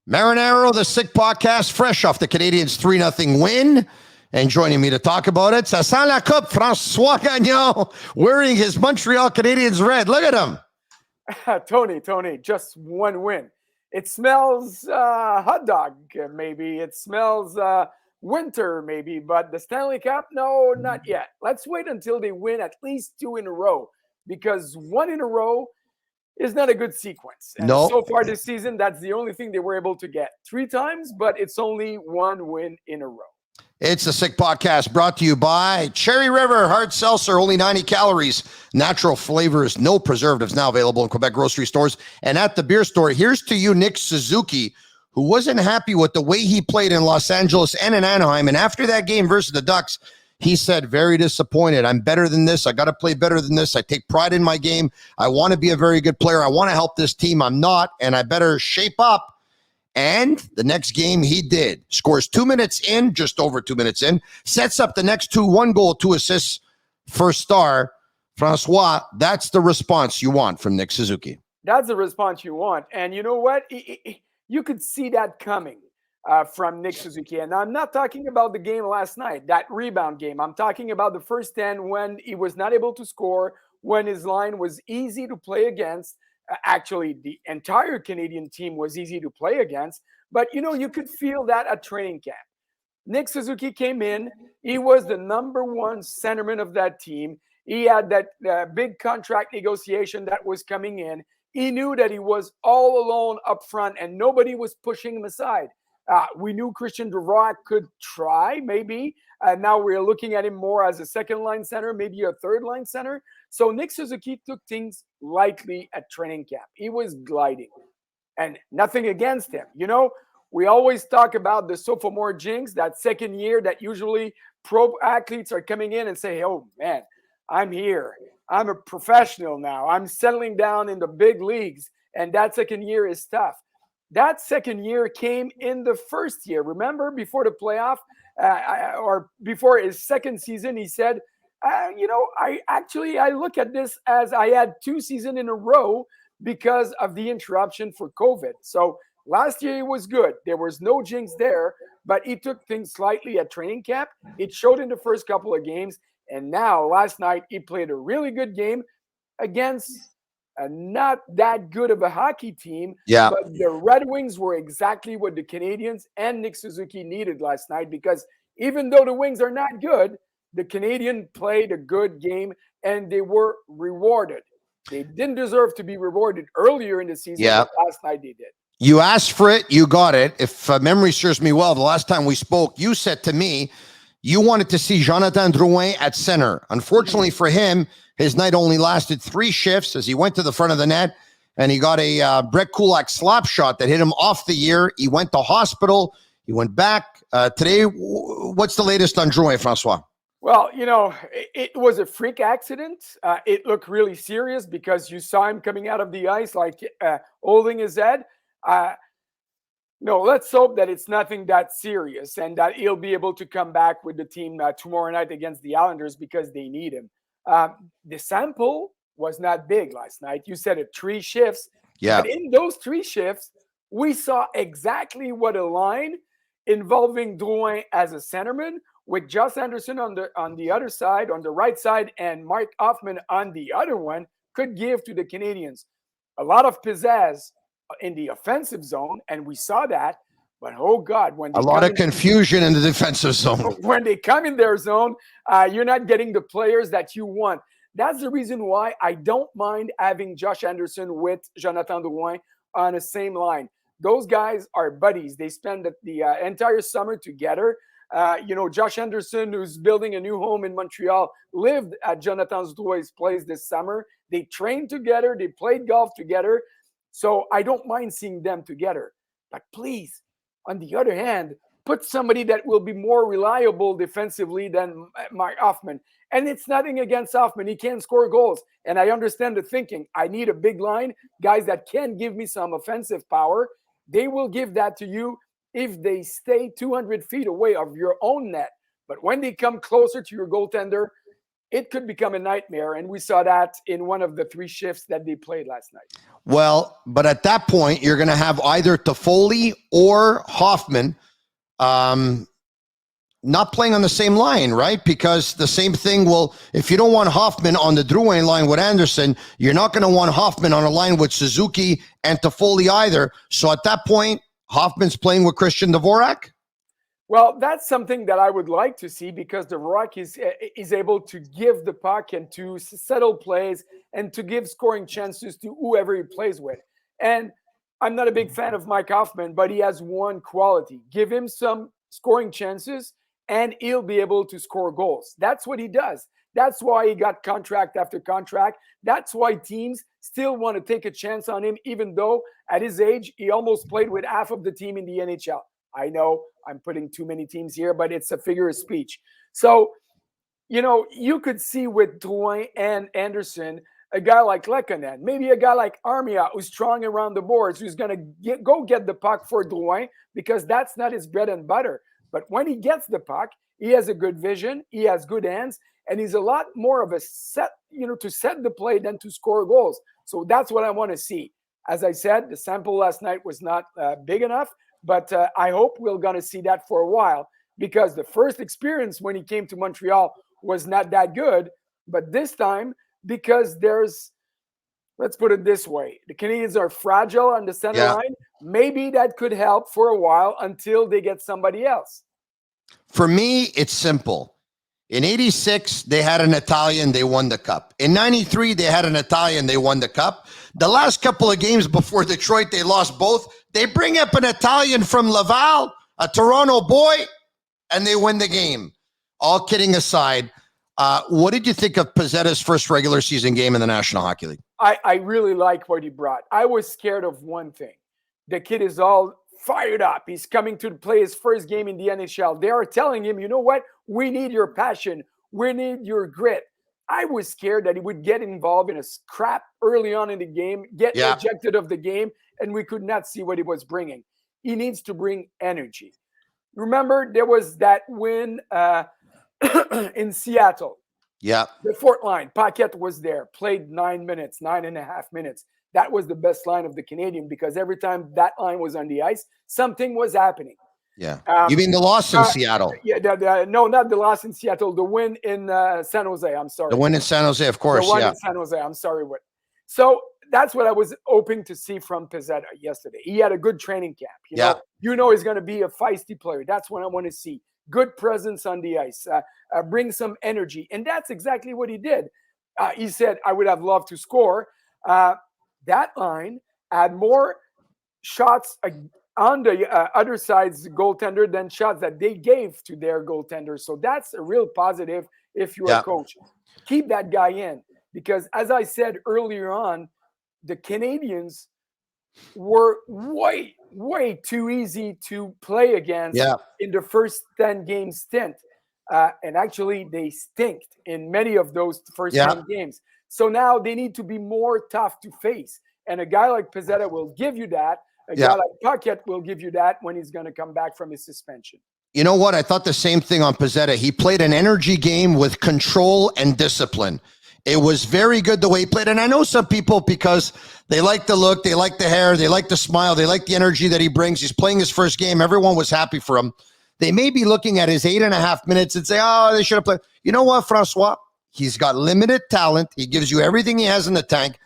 Marinaro, the Sick Podcast, fresh off the Canadiens 3-0 win. And joining me to talk about it, ça sent la coupe, François Gagnon, wearing his Montreal Canadiens red. Look at him. Tony, just one win. It smells hot dog, maybe. It smells winter, maybe. But the Stanley Cup, no, not yet. Let's wait until they win at least 2 in a row, because 1 in a row is not a good sequence. And so far this season, that's the only thing they were able to get 3 times, but it's only 1 win in a row. It's the Sick Podcast, brought to you by Cherry River Hard Seltzer, only 90 calories, natural flavors, no preservatives, now available in Quebec grocery stores and at the beer store. Here's to you, Nick Suzuki, who wasn't happy with the way he played in Los Angeles and in Anaheim. And after that game versus the Ducks, he said, very disappointed. I'm better than this. I got to play better than this. I take pride in my game. I want to be a very good player. I want to help this team. I'm not, and I better shape up. And the next game he did. Scores 2 minutes in, just over 2 minutes in. Sets up the next 2, 1 goal, 2 assists, first star. Francois, that's the response you want from Nick Suzuki. That's the response you want. And you know what? You could see that coming from Nick Suzuki. And I'm not talking about the game last night, that rebound game. I'm talking about the first 10 when he was not able to score, when his line was easy to play against. Actually, the entire Canadian team was easy to play against. But, you could feel that at training camp. Nick Suzuki came in. He was the number 1 centerman of that team. He had that big contract negotiation that was coming in. He knew that he was all alone up front and nobody was pushing him aside. We knew Christian Dvorak could try, maybe. Now we're looking at him more as a second-line center, maybe a third-line center. So Nick Suzuki took things lightly at training camp. He was gliding. And nothing against him. We always talk about the sophomore jinx, that second year that usually pro athletes are coming in and say, oh, man, I'm here. I'm a professional now. I'm settling down in the big leagues. And that second year is tough. That second year came in the first year. Remember, before the playoff or before his second season, he said, I look at this as I had 2 seasons in a row because of the interruption for COVID. So last year, it was good. There was no jinx there, but he took things slightly at training camp. It showed in the first couple of games. And now, last night, he played a really good game against not that good of a hockey team. Yeah. But the Red Wings were exactly what the Canadiens and Nick Suzuki needed last night, because even though the Wings are not good, the Canadian played a good game and they were rewarded. They didn't deserve to be rewarded earlier in the season, but last night they did. You asked for it, you got it. If memory serves me well, the last time we spoke, you said to me, you wanted to see Jonathan Drouin at center. Unfortunately for him, his night only lasted 3 shifts as he went to the front of the net and he got a Brett Kulak slap shot that hit him off the ear. He went to hospital. He went back. Today, what's the latest on Drouin, Francois? Well, it was a freak accident. It looked really serious because you saw him coming out of the ice, like holding his head. No, let's hope that it's nothing that serious and that he'll be able to come back with the team tomorrow night against the Islanders because they need him. The sample was not big last night. You said it, 3 shifts. Yeah. But in those 3 shifts, we saw exactly what a line involving Drouin as a centerman with Josh Anderson on the other side, on the right side, and Mark Hoffman on the other one could give to the Canadians. A lot of pizzazz in the offensive zone, and we saw that. But oh God, when a lot of confusion in the defensive zone. When they come in their zone, you're not getting the players that you want. That's the reason why I don't mind having Josh Anderson with Jonathan Drouin on the same line. Those guys are buddies. They spend the entire summer together. Josh Anderson, who's building a new home in Montreal, lived at Jonathan Drouin's place this summer. They trained together. They played golf together. So I don't mind seeing them together. But please, on the other hand, put somebody that will be more reliable defensively than Mark Hoffman. And it's nothing against Hoffman. He can score goals. And I understand the thinking. I need a big line, guys that can give me some offensive power. They will give that to you if they stay 200 feet away of your own net. But when they come closer to your goaltender, it could become a nightmare. And we saw that in one of the 3 shifts that they played last night. Well, but at that point, you're going to have either Toffoli or Hoffman not playing on the same line, right? Because the same thing will, if you don't want Hoffman on the Drouin line with Anderson, you're not going to want Hoffman on a line with Suzuki and Toffoli either. So at that point, Hoffman's playing with Christian Dvorak? Well, that's something that I would like to see, because Dvorak is able to give the puck and to settle plays and to give scoring chances to whoever he plays with. And I'm not a big fan of Mike Hoffman, but he has one quality. Give him some scoring chances and he'll be able to score goals. That's what he does. That's why he got contract after contract. That's why teams still want to take a chance on him, even though at his age, he almost played with half of the team in the NHL. I know I'm putting too many teams here, but it's a figure of speech. So, you could see with Drouin and Anderson, a guy like Lehkonen, maybe a guy like Armia, who's strong around the boards, who's going to go get the puck for Drouin, because that's not his bread and butter. But when he gets the puck, he has a good vision, he has good hands, and he's a lot more of a set, to set the play than to score goals. So that's what I want to see. As I said, the sample last night was not big enough, but I hope we're going to see that for a while, because the first experience when he came to Montreal was not that good. But this time, because let's put it this way, the Canadians are fragile on the center line. Maybe that could help for a while until they get somebody else. For me, it's simple. In 86, they had an Italian, they won the cup. In 93, they had an Italian, they won the cup. The last couple of games before Detroit, they lost both. They bring up an Italian from Laval, a Toronto boy, and they win the game. All kidding aside, what did you think of Pezzetta's first regular season game in the National Hockey League? I really like what he brought. I was scared of one thing. The kid is all fired up. He's coming to play his first game in the NHL. They are telling him, you know what? We need your passion. We need your grit. I was scared that he would get involved in a scrap early on in the game, get ejected of the game, and we could not see what he was bringing. He needs to bring energy. Remember, there was that win in Seattle. Yeah. The fourth line, Paquette was there, played 9.5 minutes. That was the best line of the Canadian, because every time that line was on the ice, something was happening. Yeah. You mean the loss in Seattle? Yeah. No, not the loss in Seattle. The win in San Jose. I'm sorry. The win in San Jose, of course. The one in San Jose. I'm sorry. So that's what I was hoping to see from Pezzetta yesterday. He had a good training camp. You know he's going to be a feisty player. That's what I want to see. Good presence on the ice. Bring some energy. And that's exactly what he did. He said, I would have loved to score. That line had more shots on the other side's goaltender than shots that they gave to their goaltender. So that's a real positive if you're a coach. Keep that guy in, because as I said earlier on, the Canadians were way, way too easy to play against in the first 10-game stint. And actually, they stinked in many of those first 10 games. So now they need to be more tough to face. And a guy like Pezzetta will give you that. A guy like Paquette will give you that when he's going to come back from his suspension. You know what? I thought the same thing on Pezzetta. He played an energy game with control and discipline. It was very good the way he played. And I know some people, because they like the look, they like the hair, they like the smile, they like the energy that he brings. He's playing his first game. Everyone was happy for him. They may be looking at his 8.5 minutes and say, oh, they should have played. You know what, Francois? He's got limited talent. He gives you everything he has in the tank.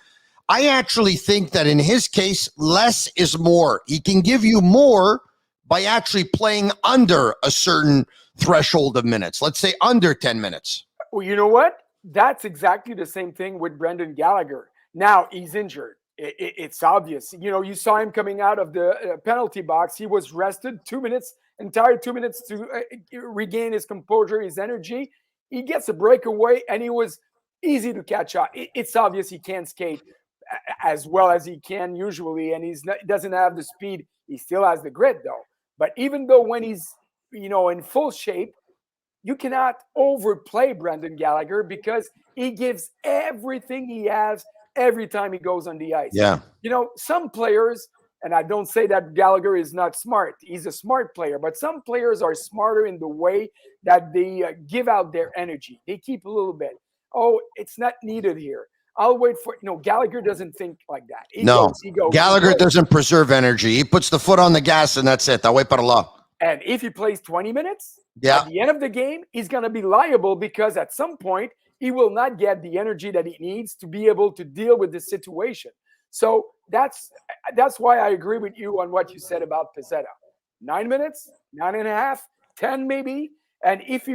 I actually think that in his case, less is more. He can give you more by actually playing under a certain threshold of minutes. Let's say under 10 minutes. Well, you know what? That's exactly the same thing with Brendan Gallagher. Now he's injured. It's obvious. You saw him coming out of the penalty box. He was rested 2 minutes, entire 2 minutes to regain his composure, his energy. He gets a breakaway, and he was easy to catch up. It's obvious he can't skate as well as he can usually, and he doesn't have the speed. He still has the grit, though. But even though when he's in full shape, you cannot overplay Brendan Gallagher, because he gives everything he has every time he goes on the ice. Yeah. Some players, and I don't say that Gallagher is not smart. He's a smart player, but some players are smarter in the way that they give out their energy. They keep a little bit. oh, it's not needed here. I'll wait for, Gallagher doesn't think like that. He No, goes, he goes, he Gallagher goes. doesn't preserve energy. He puts the foot on the gas and that's it. Away para la. And if he plays 20 minutes, Yeah. at the end of the game, he's going to be liable because at some point, he will not get the energy that he needs to be able to deal with the situation. So that's why I agree with you on what you said about Pezzetta. 9 minutes, 9.5, 10 maybe. And if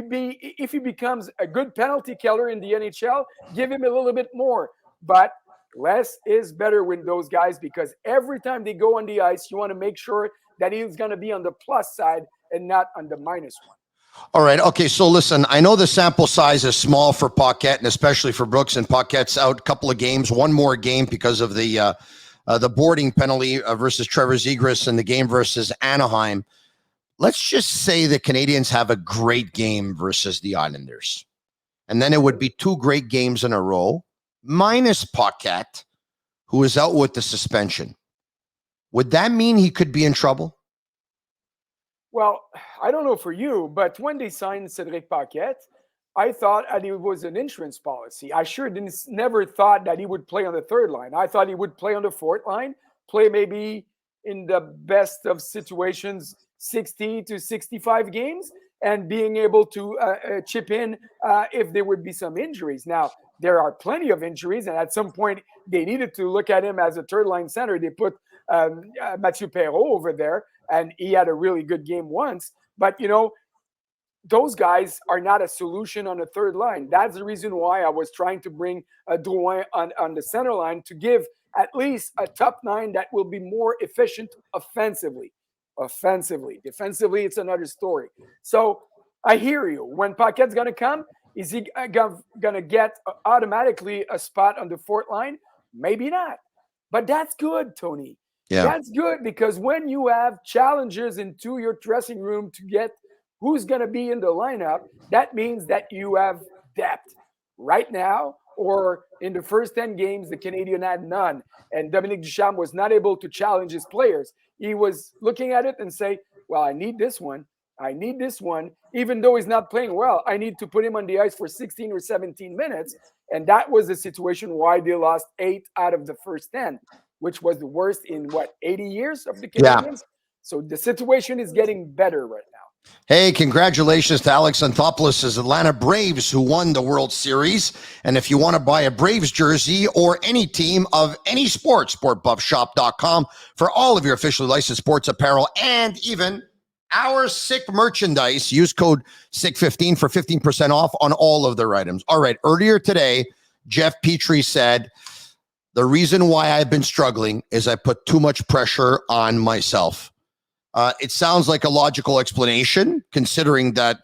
he becomes a good penalty killer in the NHL, give him a little bit more. But less is better with those guys because every time they go on the ice, you want to make sure that he's going to be on the plus side and not on the minus one. All right. Okay. So listen, I know the sample size is small for Paquette and especially for Brooks, and Paquette's out a couple of games, one more game because of the boarding penalty versus Trevor Zegras in the game versus Anaheim. Let's just say the Canadians have a great game versus the Islanders. And then it would be 2 great games in a row, minus Paquette, who is out with the suspension. Would that mean he could be in trouble? Well, I don't know for you, but when they signed Cedric Paquette, I thought that it was an insurance policy. I never thought that he would play on the third line. I thought he would play on the fourth line, play maybe in the best of situations 60 to 65 games, and being able to chip in if there would be some injuries. Now, there are plenty of injuries, and at some point they needed to look at him as a third line center. They put Mathieu Perreault over there, and he had a really good game once. But, those guys are not a solution on the third line. That's the reason why I was trying to bring Drouin on the center line to give at least a top 9 that will be more efficient offensively. Defensively, it's another story. So I hear you. When Paquette's going to come, is he going to get automatically a spot on the fourth line? Maybe not. But that's good, Tony. Yeah. That's good because when you have challenges into your dressing room to get who's going to be in the lineup, that means that you have depth. Right now, or in the first 10 games, the Canadian had none. And Dominique Ducharme was not able to challenge his players. He was looking at it and say, well, I need this one. I need this one. Even though he's not playing well, I need to put him on the ice for 16 or 17 minutes. And that was the situation why they lost 8 out of the first 10, which was the worst in, 80 years of the Canadians? Yeah. So the situation is getting better right now. Hey, congratulations to Alex Anthopoulos' Atlanta Braves, who won the World Series. And if you want to buy a Braves jersey or any team of any sport, sportbuffshop.com for all of your officially licensed sports apparel and even our sick merchandise. Use code SICK15 for 15% off on all of their items. All right, earlier today, Jeff Petrie said, the reason why I've been struggling is I put too much pressure on myself. It sounds like a logical explanation, considering that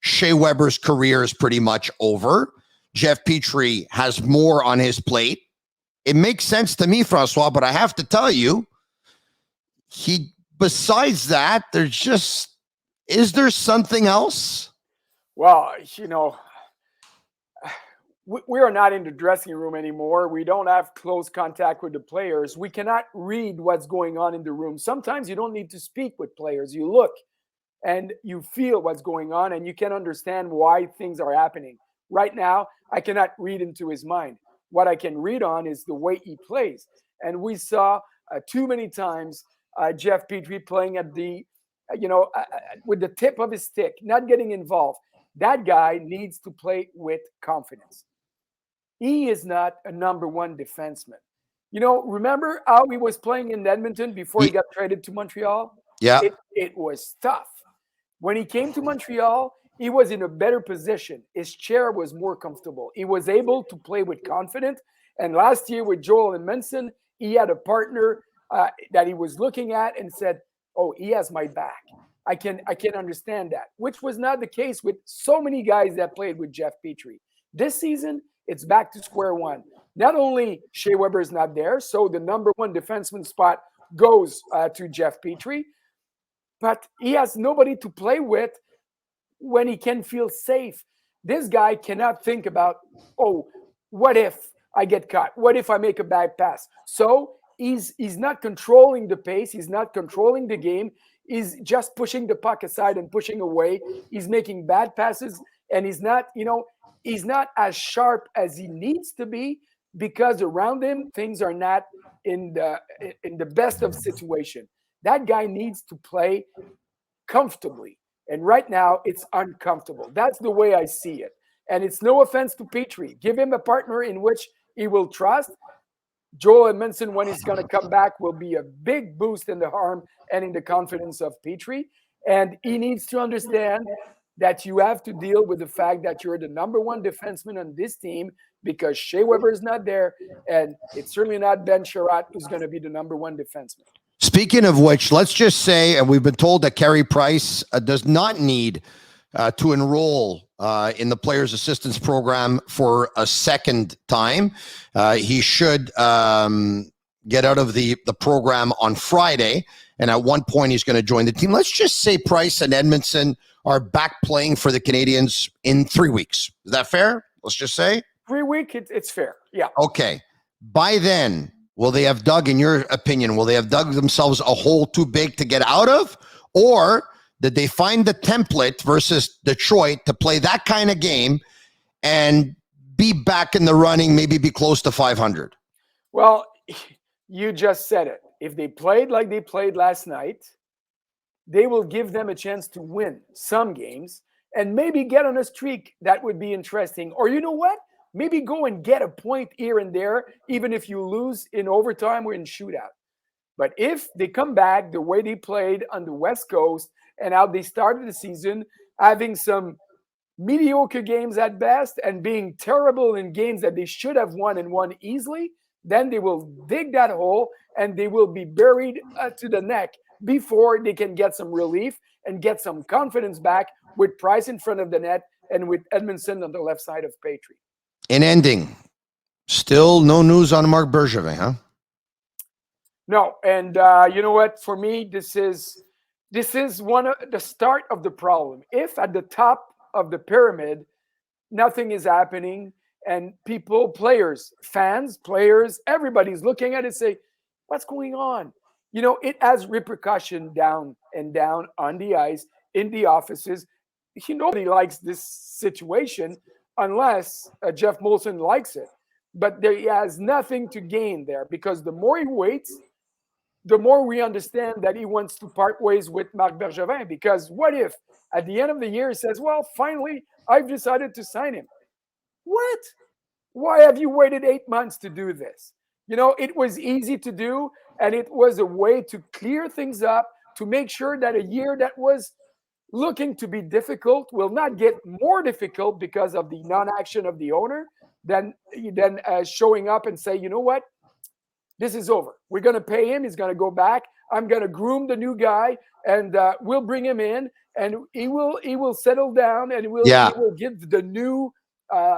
Shea Weber's career is pretty much over. Jeff Petrie has more on his plate. It makes sense to me, Francois, but I have to tell you, besides that, is there something else? Well, we are not in the dressing room anymore. We don't have close contact with the players. We cannot read what's going on in the room. Sometimes you don't need to speak with players. You look and you feel what's going on and you can understand why things are happening. Right now, I cannot read into his mind. What I can read on is the way he plays. And we saw too many times Jeff Petrie playing at with the tip of his stick, not getting involved. That guy needs to play with confidence. He is not a number 1 defenseman. Remember how he was playing in Edmonton before he got traded to Montreal? Yeah. It was tough. When he came to Montreal, he was in a better position. His chair was more comfortable. He was able to play with confidence. And last year with Joel and Manson, he had a partner that he was looking at and said, oh, he has my back. I can understand that, which was not the case with so many guys that played with Jeff Petrie. This season, it's back to square one. Not only Shea Weber is not there, so the number 1 defenseman spot goes to Jeff Petrie, but he has nobody to play with when he can feel safe. This guy cannot think about, oh, what if I get caught? What if I make a bad pass? So he's not controlling the pace. He's not controlling the game. He's just pushing the puck aside and pushing away. He's making bad passes, and he's not, he's not as sharp as he needs to be because around him things are not in the best of situation. That guy needs to play comfortably. And right now, it's uncomfortable. That's the way I see it. And it's no offense to Petrie. Give him a partner in which he will trust. Joel Edmondson, when he's going to come back, will be a big boost in the arm and in the confidence of Petrie. And he needs to understand that you have to deal with the fact that you're the number one defenseman on this team because Shea Weber is not there. And it's certainly not Ben Sherratt who's going to be the number one defenseman. Speaking of which, let's just say, and we've been told that Carey Price does not need to enroll in the Players Assistance Program for a second time. He should get out of the program on Friday, and at one point he's going to join the team. Let's just say Price and Edmondson are back playing for the Canadiens in 3 weeks. Is that fair? Let's just say 3 weeks. It's fair. Yeah. Okay. By then, will they have dug, in your opinion, will they have dug themselves a hole too big to get out of? Or did they find the template versus Detroit to play that kind of game and be back in the running, maybe be close to 500? Well, you just said it. If they played like they played last night, they will give them a chance to win some games and maybe get on a streak. That would be interesting. Or you know what? Maybe go and get a point here and there, even if you lose in overtime or in shootout. But if they come back the way they played on the West Coast and how they started the season, having some mediocre games at best and being terrible in games that they should have won and won easily, then they will dig that hole and they will be buried to the neck before they can get some relief and get some confidence back with Price in front of the net and with Edmondson on the left side of Petrie. In ending, still no news on Marc Bergevin, huh? No, and you know what? For me, this is one of the start of the problem. If at the top of the pyramid, nothing is happening, and people, players, fans, players, everybody's looking at it and say, what's going on? You know, it has repercussion down and down on the ice, in the offices. Nobody likes this situation unless Jeff Molson likes it. But he has nothing to gain there because the more he waits, the more we understand that he wants to part ways with Marc Bergevin. Because what if at the end of the year he says, well, finally, I've decided to sign him. What? Why have you waited 8 months to do this? You know, it was easy to do, and it was a way to clear things up, to make sure that a year that was looking to be difficult will not get more difficult because of the non-action of the owner, then showing up and say, you know what? This is over. We're going to pay him. He's going to go back. I'm going to groom the new guy, and we'll bring him in, and he will settle down, and he will give the new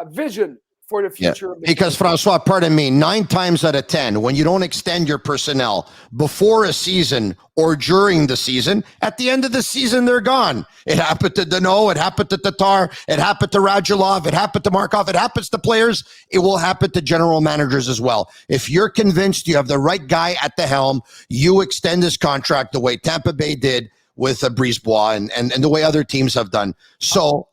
vision for the future. Yeah. Because, Francois, pardon me, 9 times out of 10, when you don't extend your personnel before a season or during the season, at the end of the season, they're gone. It happened to Danault. It happened to Tatar. It happened to Radulov. It happened to Markov. It happens to players. It will happen to general managers as well. If you're convinced you have the right guy at the helm, you extend his contract the way Tampa Bay did with Brisebois and the way other teams have done. So,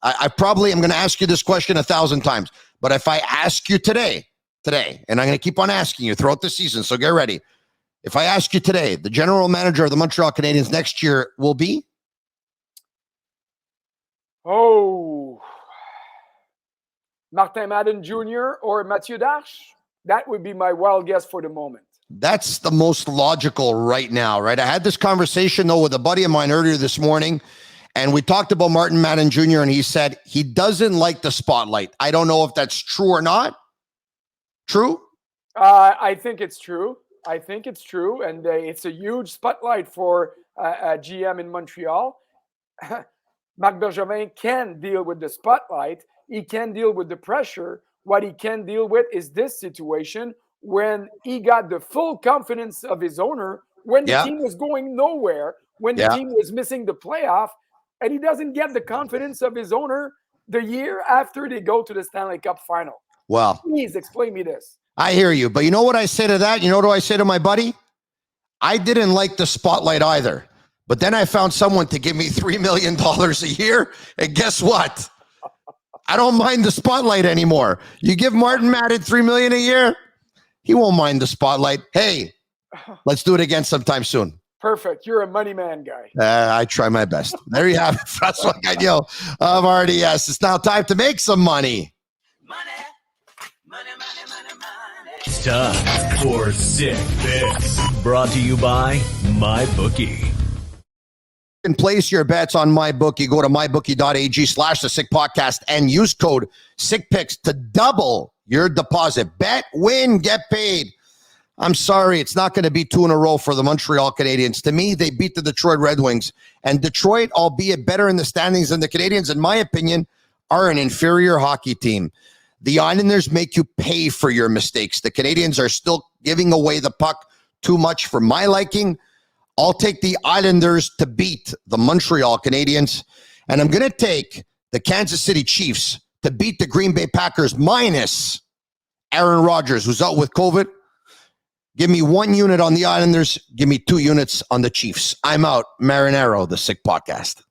I probably am going to ask you this question 1,000 times, but if I ask you today, and I'm going to keep on asking you throughout the season, so get ready. If I ask you today, the general manager of the Montreal Canadiens next year will be? Oh, Martin Madden Jr. or Mathieu Darche? That would be my wild guess for the moment. That's the most logical right now, right? I had this conversation, though, with a buddy of mine earlier this morning, and we talked about Martin Madden Jr., and he said he doesn't like the spotlight. I don't know if that's true or not. True? I think it's true. And it's a huge spotlight for a GM in Montreal. Marc Bergevin can deal with the spotlight. He can deal with the pressure. What he can deal with is this situation when he got the full confidence of his owner, when the team was going nowhere, when the team was missing the playoff, and he doesn't get the confidence of his owner the year after they go to the Stanley Cup final. Well, please explain me this. I hear you, but you know what I say to that? You know what I say to my buddy? I didn't like the spotlight either, but then I found someone to give me $3 million a year, and guess what? I don't mind the spotlight anymore. You give Martin Madden $3 million a year, he won't mind the spotlight. Hey, let's do it again sometime soon. Perfect. You're a money man guy. I try my best. There you have it. Francois Gagnon of RDS. It's now time to make some money. It's time for Sick Picks. Brought to you by MyBookie. You can place your bets on MyBookie. Go to mybookie.ag/the Sick Podcast and use code SickPicks to double your deposit. Bet, win, get paid. I'm sorry, it's not going to be 2 in a row for the Montreal Canadiens. To me, they beat the Detroit Red Wings. And Detroit, albeit better in the standings than the Canadiens, in my opinion, are an inferior hockey team. The Islanders make you pay for your mistakes. The Canadiens are still giving away the puck too much for my liking. I'll take the Islanders to beat the Montreal Canadiens. And I'm going to take the Kansas City Chiefs to beat the Green Bay Packers minus Aaron Rodgers, who's out with COVID. Give me 1 unit on the Islanders. Give me 2 units on the Chiefs. I'm out. Marinero, the Sick Podcast.